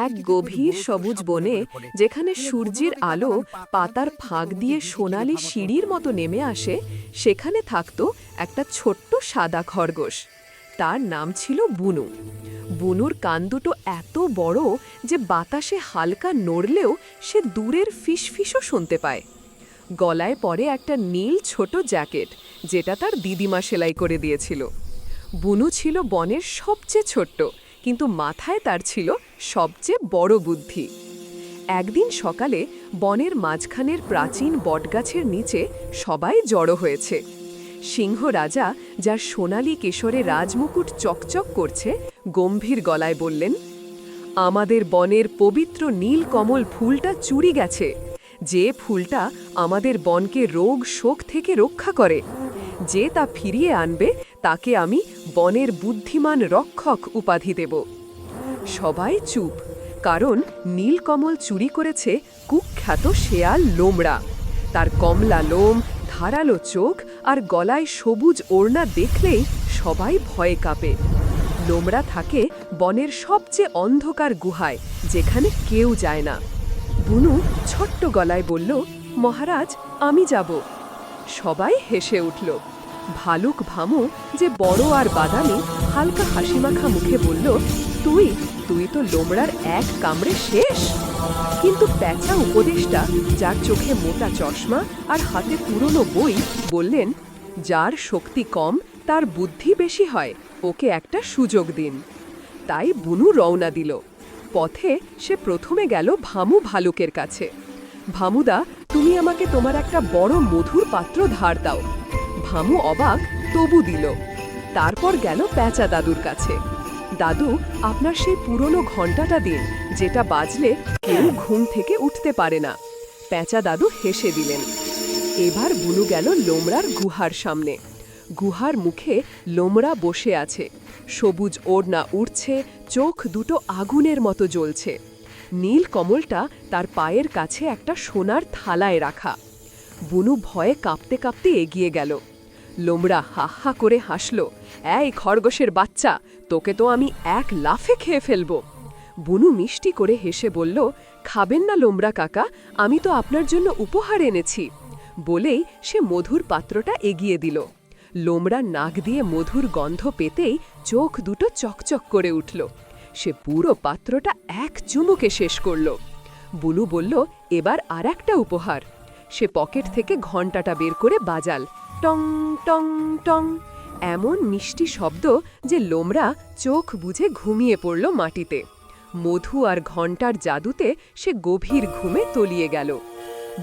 এক গভীর সবুজ বনে, যেখানে সূর্যের আলো পাতার ফাঁক দিয়ে সোনালি সিঁড়ির মতো নেমে আসে, সেখানে থাকত একটা ছোট্ট সাদা খরগোশ। তার নাম ছিল বুনু। বুনুর কান দুটো এত বড় যে বাতাসে হালকা নড়লেও সে দূরের ফিসফিসও শুনতে পায়। গলায় পরে একটা নীল ছোট জ্যাকেট, যেটা তার দিদিমা সেলাই করে দিয়েছিল। বুনু ছিল বনের সবচেয়ে ছোট্ট, কিন্তু মাথায় তার ছিল সবচেয়ে বড় বুদ্ধি। একদিন সকালে বনের মাঝখানের প্রাচীন বটগাছের নিচে সবাই জড়ো হয়েছে। সিংহ রাজা, যার সোনালি কেশরে রাজমুকুট চকচক করছে, গম্ভীর গলায় বললেন, আমাদের বনের পবিত্র নীল কমল ফুলটা চুরি গেছে, যে ফুলটা আমাদের বনকে রোগ শোক থেকে রক্ষা করে। যে তা ফিরিয়ে আনবে তাকে আমি বনের বুদ্ধিমান রক্ষক উপাধি দেব। সবাই চুপ, কারণ নীলকমল চুরি করেছে কুখ্যাত শেয়াল লোমড়া। তার কমলা লোম, ধারালো চোখ আর গলায় সবুজ ওড়না দেখলেই সবাই ভয়ে কাঁপে। লোমড়া থাকে বনের সবচেয়ে অন্ধকার গুহায়, যেখানে কেউ যায় না। বুনু ছোট্ট গলায় বলল, মহারাজ, আমি যাব। সবাই হেসে উঠল। ভালুক ভামু, যে বড় আর বাদামি, হালকা হাসিমাখা মুখে বলল, তুই তুই তো লোমড়ার এক কামড়ে শেষ। কিন্তু প্যাঁচা উপদেষ্টা, যার চোখে মোটা চশমা আর হাতে পুরনো বই, বললেন, যার শক্তি কম তার বুদ্ধি বেশি হয়, ওকে একটা সুযোগ দিন। তাই বুনু রওনা দিল। পথে সে প্রথমে গেল ভামু ভালুকের কাছে। ভামুদা, তুমি আমাকে তোমার একটা বড় মধুর পাত্র ধার দাও। ভামু অবাক, তবু দিল। তারপর গেল প্যাঁচা দাদুর কাছে। দাদু, আপনার সেই পুরনো ঘণ্টাটা দিন, যেটা বাজলে কেউ ঘুম থেকে উঠতে পারে না। প্যাঁচা দাদু হেসে দিলেন। এবার বুনু গেল লোমড়ার গুহার সামনে। গুহার মুখে লোমড়া বসে আছে, সবুজ ওড়না উড়ছে, চোখ দুটো আগুনের মতো জ্বলছে। নীল কমলটা তার পায়ের কাছে একটা সোনার থালায় রাখা। বুনু ভয়ে কাঁপতে কাঁপতে এগিয়ে গেল। লোমড়া হা হা করে হাসল, এই খরগোশের বাচ্চা, তোকে তো আমি এক লাফে খেয়ে ফেলব। বুনু মিষ্টি করে হেসে বলল, খাবেন না লোমড়া কাকা, আমি তো আপনার জন্য উপহার এনেছি। বলেই সে মধুর পাত্রটা এগিয়ে দিল। লোমড়া নাক দিয়ে মধুর গন্ধ পেতেই চোখ দুটো চকচক করে উঠল। সে পুরো পাত্রটা এক চুমুকে শেষ করল। বুনু বলল, এবার আর একটা উপহার। সে পকেট থেকে ঘণ্টাটা বের করে বাজাল, টং টং টং, এমন মিষ্টি শব্দ যে লোমড়া চোখ বুজে ঘুমিয়ে পড়ল মাটিতে। মধু আর ঘণ্টার জাদুতে সে গভীর ঘুমে তলিয়ে গেল।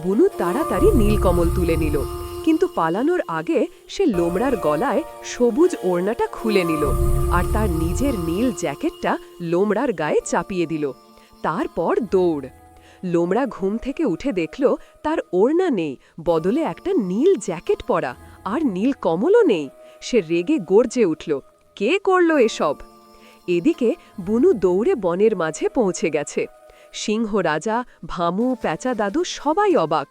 বুনু তাড়াতাড়ি নীলকমল তুলে নিল, কিন্তু পালানোর আগে সে লোমড়ার গলায় সবুজ ওড়নাটা খুলে নিল আর তার নিজের নীল জ্যাকেটটা লোমড়ার গায়ে চাপিয়ে দিল। তারপর দৌড়। লোমড়া ঘুম থেকে উঠে দেখল তার ওড়না নেই, বদলে একটা নীল জ্যাকেট পরা, আর নীল কমলও নেই। সে রেগে গর্জে উঠল, কে করল এসব? এদিকে বুনু দৌড়ে বনের মাঝে পৌঁছে গেছে। সিংহ রাজা, ভামু, প্যাঁচা দাদু সবাই অবাক।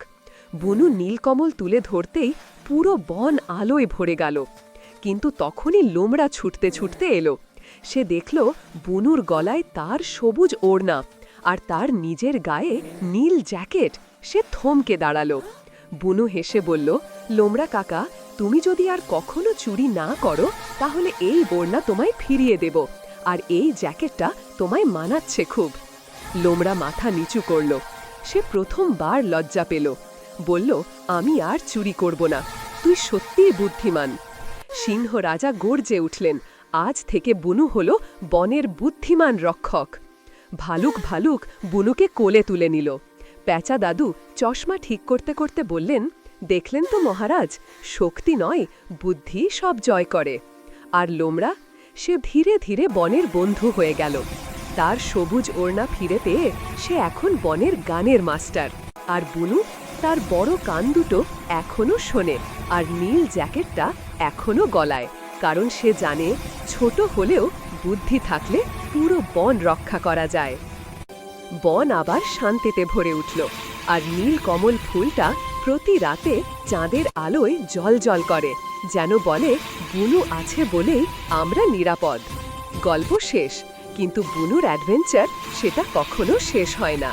বুনু নীলকমল তুলে ধরতেই পুরো বন আলোয় ভরে গেল। কিন্তু তখনই লোমড়া ছুটতে ছুটতে এলো। সে দেখল বুনুর গলায় তার সবুজ ওড়না আর তার নিজের গায়ে নীল জ্যাকেট। সে থমকে দাঁড়ালো। বুনু হেসে বলল, লোমড়া কাকা, তুমি যদি আর কখনো চুরি না করো, তাহলে এই ওড়না তোমায় ফিরিয়ে দেব, আর এই জ্যাকেটটা তোমায় মানাচ্ছে খুব। লোমড়া মাথা নিচু করল। সে প্রথমবার লজ্জা পেল। বলল, আমি আর চুরি করব না, তুই সত্যিই বুদ্ধিমান। সিংহ রাজা গর্জে উঠলেন, আজ থেকে বুনু হল বনের বুদ্ধিমান রক্ষক। ভালুক ভালুক বুনুকে কোলে তুলে নিল। প্যাঁচা দাদু চশমা ঠিক করতে করতে বললেন, দেখলেন তো মহারাজ, শক্তি নয়, বুদ্ধি সব জয় করে। আর লোমড়া, সে ধীরে ধীরে বনের বন্ধু হয়ে গেল। তার সবুজ ওড়না ফিরে পেয়ে সে এখন বনের গানের মাস্টার। আর বুনু, তার বড় কান দুটো এখনো শোনে, আর নীল জ্যাকেটটা এখনো গলায়, কারণ সে জানে ছোট হলেও বুদ্ধি থাকলে পুরো বন রক্ষা করা যায়। বন আবার শান্তিতে ভরে উঠল, আর নীল কমল ফুলটা প্রতি রাতে চাঁদের আলোয় জ্বলজ্বল করে, যেন বলে, বুনু আছে বলেই আমরা নিরাপদ। গল্প শেষ, কিন্তু বুনুর অ্যাডভেঞ্চার সেটা কখনো শেষ হয় না।